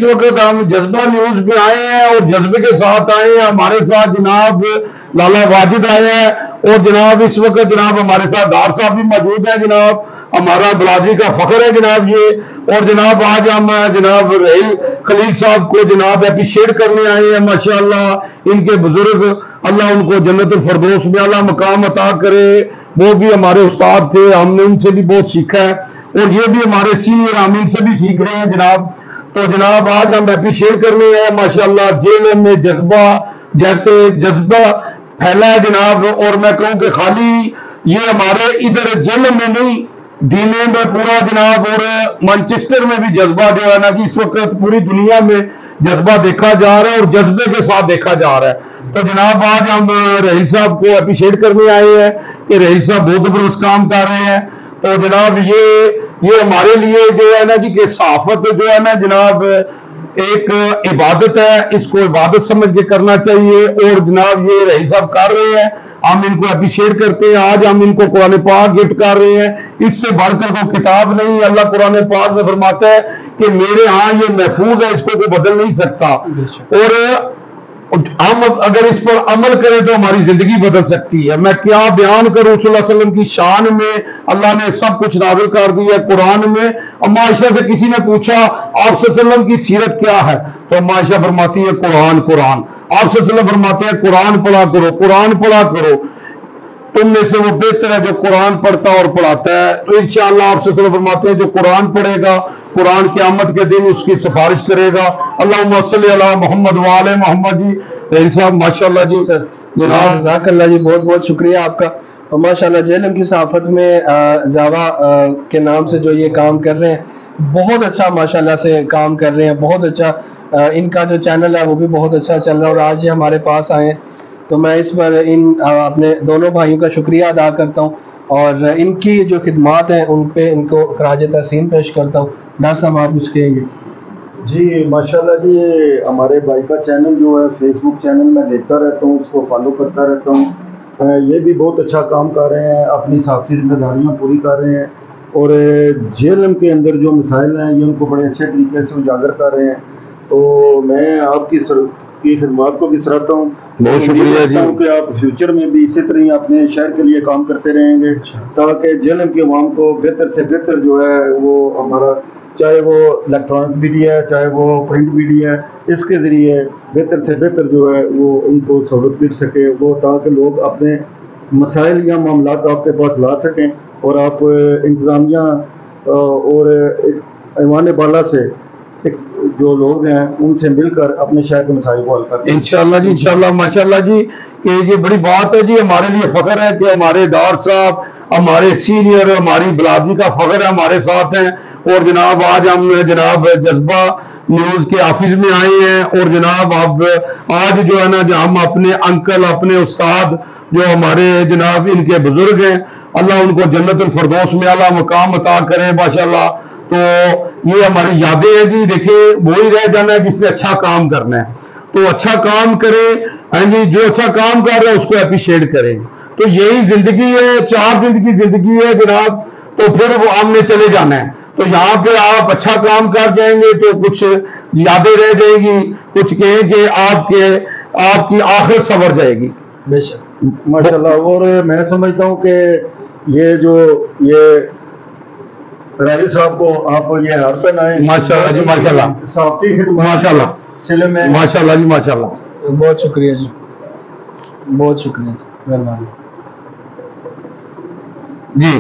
اس وقت ہم جذبہ نیوز پہ آئے ہیں اور جذبے کے ساتھ آئے ہیں. ہمارے ساتھ جناب لالا واجد آئے ہیں اور جناب اس وقت جناب ہمارے ساتھ ڈار صاحب بھی موجود ہیں. جناب ہمارا بلادری کا فخر ہے جناب یہ. اور جناب آج ہم جناب رحیل خلیل صاحب کو جناب اپریشیٹ کرنے آئے ہیں. ماشاءاللہ ان کے بزرگ اللہ ان کو جنت الفردوس میں اعلیٰ مقام عطا کرے. وہ بھی ہمارے استاد تھے, ہم نے ان سے بھی بہت سیکھا ہے اور یہ بھی ہمارے سینئر, ہم ان سے بھی سیکھ رہے ہیں جناب. تو جناب آج ہم اپریشیٹ کرنے ہیں ماشاءاللہ. جیل میں جذبہ جیسے جذبہ پھیلا ہے جناب. اور میں کہوں کہ خالی یہ ہمارے ادھر جیل میں نہیں, دینے میں پورا جناب, اور مانچسٹر میں بھی جذبہ جو ہے نا جی اس وقت پوری دنیا میں جذبہ دیکھا جا رہا ہے اور جذبے کے ساتھ دیکھا جا رہا ہے. تو جناب آج ہم رحیل صاحب کو اپریشیٹ کرنے آئے ہیں کہ رحیل صاحب بہت زبردست کام کر رہے ہیں. تو جناب یہ ہمارے لیے جو ہے نا جی کہ صحافت جو ہے نا جناب ایک عبادت ہے, اس کو عبادت سمجھ کے کرنا چاہیے. اور جناب یہ رحیل صاحب کر رہے ہیں, ہم ان کو اپریشیٹ کرتے ہیں. آج ہم ان کو قرآن پاک گفٹ کر رہے ہیں. اس سے بڑھ کر کوئی کتاب نہیں. اللہ قرآن پاک میں فرماتا ہے کہ میرے ہاں یہ محفوظ ہے, اس کو کوئی بدل نہیں سکتا. اور ہم اگر اس پر عمل کریں تو ہماری زندگی بدل سکتی ہے. میں کیا بیان کروں صلی اللہ علیہ وسلم کی شان میں. اللہ نے سب کچھ نازل کر دیا ہے قرآن میں. اما عائشہ سے کسی نے پوچھا آپ صلی اللہ علیہ وسلم کی سیرت کیا ہے, تو اما عائشہ فرماتی ہے قرآن قرآن. آپ صلی اللہ علیہ وسلم فرماتے ہیں قرآن پڑھا کرو, قرآن پڑھا کرو. تم میں سے وہ بہتر ہے جو قرآن پڑھتا اور پڑھاتا ہے. تو انشاءاللہ آپ صلی اللہ علیہ وسلم فرماتے ہیں جو قرآن پڑھے گا قرآن قیامت کے دن اس کی سفارش کرے گا. اللہم صلی علی محمد وآل محمد. جی رحیل صاحب ماشاءاللہ جی سر جزاک اللہ جی, بہت بہت شکریہ آپ کا. اور ماشاءاللہ جیلم کی صحافت میں جاوا کے نام سے جو یہ کام کر رہے ہیں بہت اچھا ماشاءاللہ سے کام کر رہے ہیں, بہت اچھا. ان کا جو چینل ہے وہ بھی بہت اچھا چل رہا ہے. اور آج یہ ہمارے پاس آئے ہیں تو میں اس پر ان اپنے دونوں بھائیوں کا شکریہ ادا کرتا ہوں اور ان کی جو خدمات ہیں ان پہ ان کو خراج تحسین پیش کرتا ہوں. ڈاکٹر صاحب آپ کچھ کہیں گے؟ جی ماشاءاللہ جی, ہمارے بھائی کا چینل جو ہے فیس بک چینل میں دیکھتا رہتا ہوں, اس کو فالو کرتا رہتا ہوں. یہ بھی بہت اچھا کام کر رہے ہیں, اپنی صحافتی ذمہ داریاں پوری کر رہے ہیں. اور جیلم کے اندر جو مسائل ہیں یہ ان کو بڑے اچھے طریقے سے اجاگر کر رہے ہیں. تو میں آپ کی خدمات کو بھی سراہتا ہوں. بہت شکریہ جی. کہ آپ فیوچر میں بھی اسی طرح ہی اپنے شہر کے لیے کام کرتے رہیں گے تاکہ جیلم کی عوام کو بہتر سے بہتر جو ہے وہ ہمارا, چاہے وہ الیکٹرانک میڈیا ہے چاہے وہ پرنٹ میڈیا ہے, اس کے ذریعے بہتر سے بہتر جو ہے وہ ان کو سہولت مل سکے, وہ تاکہ لوگ اپنے مسائل یا معاملات آپ کے پاس لا سکیں اور آپ انتظامیہ اور ایوان بالا سے جو لوگ ہیں ان سے مل کر اپنے شہر کے مسائل کو حل کر سکیں. انشاءاللہ جی انشاءاللہ ماشاءاللہ جی کہ یہ بڑی بات ہے جی. ہمارے لیے فخر ہے کہ ہمارے ڈار صاحب ہمارے سینئر ہماری بلادری کا فخر ہے ہمارے ساتھ ہیں. اور جناب آج ہم جناب جذبہ نیوز کے آفس میں آئے ہیں اور جناب اب آج جو ہے نا ہم اپنے انکل اپنے استاد جو ہمارے جناب ان کے بزرگ ہیں اللہ ان کو جنت الفردوس میں اعلیٰ مقام عطا کرے ماشاءاللہ. تو یہ ہماری یادیں ہیں جی. دیکھیں وہی رہ جانا ہے جس نے اچھا کام کرنا ہے, تو اچھا کام کرے. ہاں جی, جو اچھا کام کر رہا ہے اس کو اپریشیٹ کریں. تو یہی زندگی ہے, 4 دن کی زندگی ہے جناب. تو پھر وہ ہم نے چلے جانا ہے. تو یہاں پہ آپ اچھا کام کر جائیں گے تو کچھ یادیں رہ جائیں گی, کچھ کہیں کہ آپ کی آخرت سنور جائے گی. بے شک ماشاءاللہ. اور میں سمجھتا ہوں کہ یہ رحیل صاحب کو آپ یہ ہر پہنائیں ماشاءاللہ جی ماشاءاللہ صحافتی خدمات ماشاءاللہ سلسلے میں ماشاءاللہ جی ماشاءاللہ. بہت شکریہ جی, بہت شکریہ جی, مہربانی جی.